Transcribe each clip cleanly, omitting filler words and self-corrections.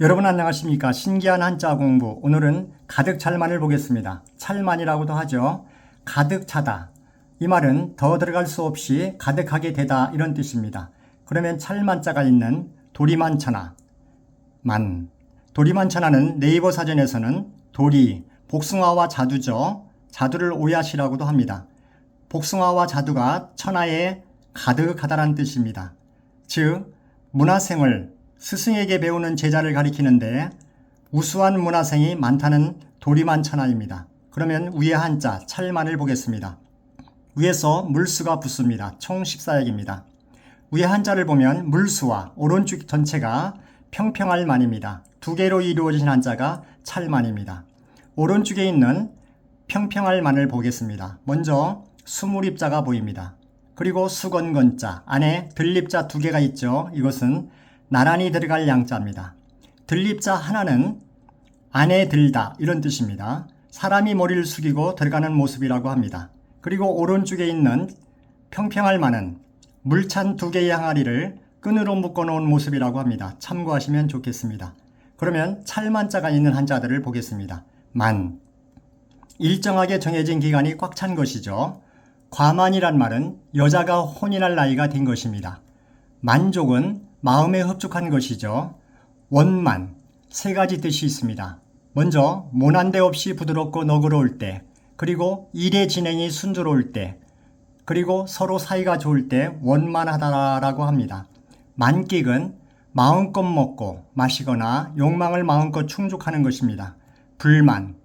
여러분 안녕하십니까? 신기한 한자 공부. 오늘은 가득 찰만을 보겠습니다. 찰만이라고도 하죠. 가득 차다. 이 말은 더 들어갈 수 없이 가득하게 되다 이런 뜻입니다. 그러면 찰만자가 있는 도리만천하. 도리만천하는 네이버 사전에서는 도리, 복숭아와 자두죠. 자두를 오야시라고도 합니다. 복숭아와 자두가 천하에 가득하다란 뜻입니다. 즉 문화생을 스승에게 배우는 제자를 가리키는데 우수한 문화생이 많다는 도리만천하입니다. 그러면 위에 한자 찰만을 보겠습니다. 위에서 물수가 붙습니다. 총 14약입니다. 위에 한자를 보면 물수와 오른쪽 전체가 평평할 만입니다. 두 개로 이루어진 한자가 찰만입니다. 오른쪽에 있는 평평할 만을 보겠습니다. 먼저 수물입자가 보입니다. 그리고 수건건자 안에 들립자 두 개가 있죠. 이것은 나란히 들어갈 양자입니다. 들립자 하나는 안에 들다 이런 뜻입니다. 사람이 머리를 숙이고 들어가는 모습이라고 합니다. 그리고 오른쪽에 있는 평평할 만은 물찬 두 개의 항아리를 끈으로 묶어놓은 모습이라고 합니다. 참고하시면 좋겠습니다. 그러면 찰만자가 있는 한자들을 보겠습니다. 만, 일정하게 정해진 기간이 꽉 찬 것이죠. 과만이란 말은 여자가 혼인할 나이가 된 것입니다. 만족은 마음에 흡족한 것이죠. 원만, 세 가지 뜻이 있습니다. 먼저 모난데 없이 부드럽고 너그러울 때, 그리고 일의 진행이 순조로울 때, 그리고 서로 사이가 좋을 때 원만하다라고 합니다. 만끽은 마음껏 먹고 마시거나 욕망을 마음껏 충족하는 것입니다. 불만,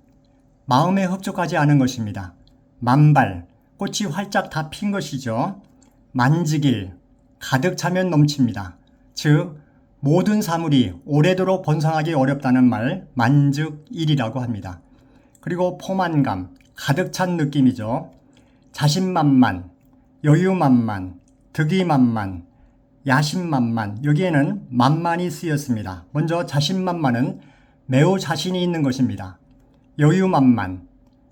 마음에 흡족하지 않은 것입니다. 만발, 꽃이 활짝 다 핀 것이죠. 만직일, 가득 차면 넘칩니다. 즉 모든 사물이 오래도록 번성하기 어렵다는 말 만즉일이라고 합니다. 그리고 포만감, 가득 찬 느낌이죠. 자신만만, 여유만만, 득의만만, 야심만만, 여기에는 만만이 쓰였습니다. 먼저 자신만만은 매우 자신이 있는 것입니다. 여유만만,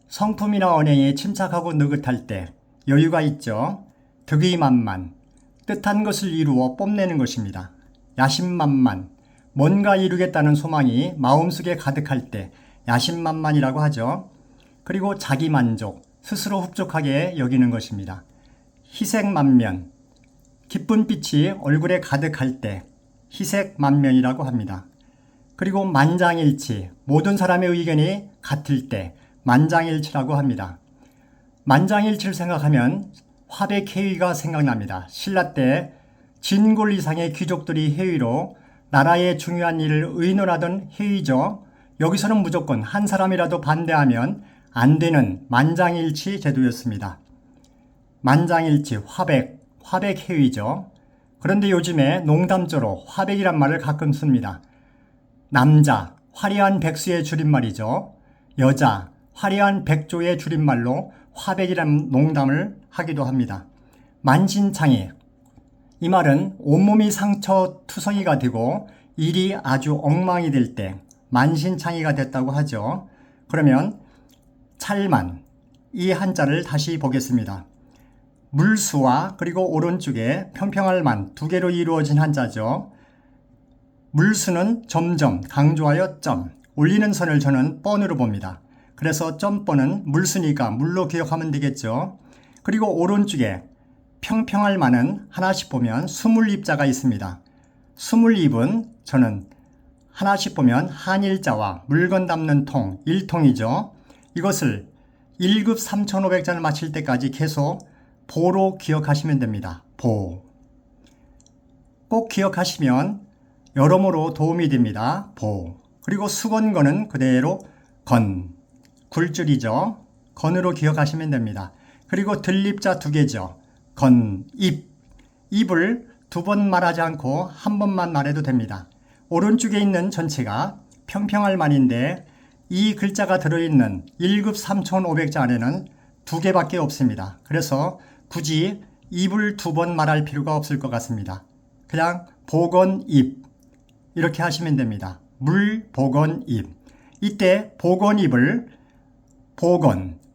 성품이나 언행에 침착하고 느긋할 때 여유가 있죠. 득의만만, 뜻한 것을 이루어 뽐내는 것입니다. 야심만만, 뭔가 이루겠다는 소망이 마음속에 가득할 때 야심만만이라고 하죠. 그리고 자기만족, 스스로 흡족하게 여기는 것입니다. 희색만면, 기쁜 빛이 얼굴에 가득할 때 희색만면이라고 합니다. 그리고 만장일치, 모든 사람의 의견이 같을 때 만장일치라고 합니다. 만장일치를 생각하면 화백회의가 생각납니다. 신라 때 진골 이상의 귀족들이 회의로 나라의 중요한 일을 의논하던 회의죠. 여기서는 무조건 한 사람이라도 반대하면 안 되는 만장일치 제도였습니다. 만장일치, 화백회의죠. 그런데 요즘에 농담조로 화백이란 말을 가끔 씁니다. 남자, 화려한 백수의 줄임말이죠. 여자, 화려한 백조의 줄임말로 화백이라는 농담을 하기도 합니다. 만신창이, 이 말은 온몸이 상처투성이가 되고 일이 아주 엉망이 될 때 만신창이가 됐다고 하죠. 그러면 찰만, 이 한자를 다시 보겠습니다. 물수와 그리고 오른쪽에 평평할 만 두 개로 이루어진 한자죠. 물수는 점점 강조하여 점, 올리는 선을 저는 뻔으로 봅니다. 그래서 점번은 물수니까 물로 기억하면 되겠죠. 그리고 오른쪽에 평평할 만은 하나씩 보면 수물입자가 있습니다. 수물입은 저는 하나씩 보면 한일자와 물건 담는 통, 일통이죠. 이것을 1급 3,500자를 마칠 때까지 계속 보로 기억하시면 됩니다. 보. 꼭 기억하시면 여러모로 도움이 됩니다. 보. 그리고 수건건은 그대로 건. 굴줄이죠. 건으로 기억하시면 됩니다. 그리고 들립자 두 개죠. 건, 입. 입을 두 번 말하지 않고 한 번만 말해도 됩니다. 오른쪽에 있는 전체가 평평할 만인데 이 글자가 들어있는 1급 3,500자 안에는 두 개밖에 없습니다. 그래서 굳이 입을 두 번 말할 필요가 없을 것 같습니다. 그냥 보건입 이렇게 하시면 됩니다. 물보건입. 이때 보건입을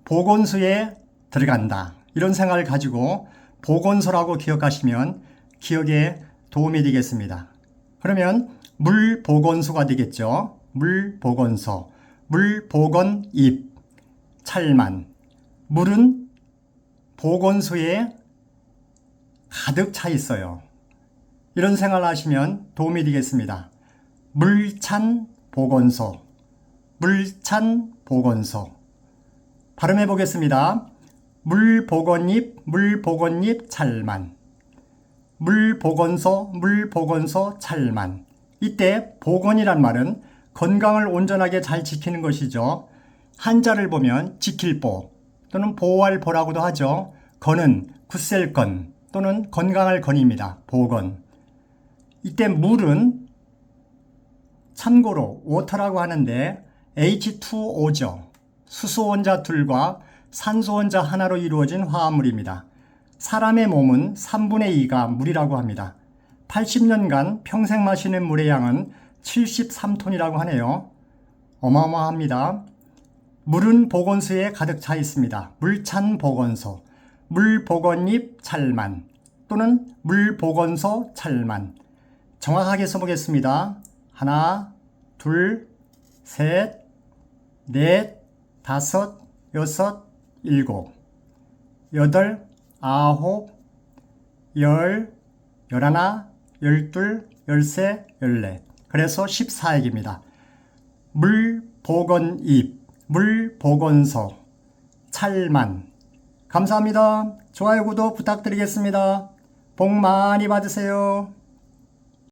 보건수에 들어간다. 이런 생각을 가지고 보건소라고 기억하시면 기억에 도움이 되겠습니다. 그러면 물보건소가 되겠죠. 물보건소, 물보건잎, 찰만. 물은 보건소에 가득 차 있어요. 이런 생활 하시면 도움이 되겠습니다. 물찬 보건소, 물찬 보건소. 발음해 보겠습니다. 물보건잎, 물보건잎 찰만. 물보건소, 물보건소 찰만. 이때 보건이란 말은 건강을 온전하게 잘 지키는 것이죠. 한자를 보면 지킬보 또는 보호할 보라고도 하죠. 건은 굳셀 건 또는 건강할 건입니다. 보건. 이때 물은 참고로 워터라고 하는데 H2O죠. 수소원자 둘과 산소원자 하나로 이루어진 화합물입니다. 사람의 몸은 3분의 2가 물이라고 합니다. 80년간 평생 마시는 물의 양은 73톤이라고 하네요. 어마어마합니다. 물은 보건소에 가득 차 있습니다. 물찬 보건소, 물보건잎 찰만 또는 물보건소 찰만. 정확하게 써보겠습니다. 하나, 둘, 셋, 넷, 다섯, 여섯, 일곱, 여덟, 아홉, 열, 열하나, 열둘, 열세, 열네. 그래서 14액입니다. 물보건잎, 물보건소, 찰만. 감사합니다. 좋아요, 구독 부탁드리겠습니다. 복 많이 받으세요.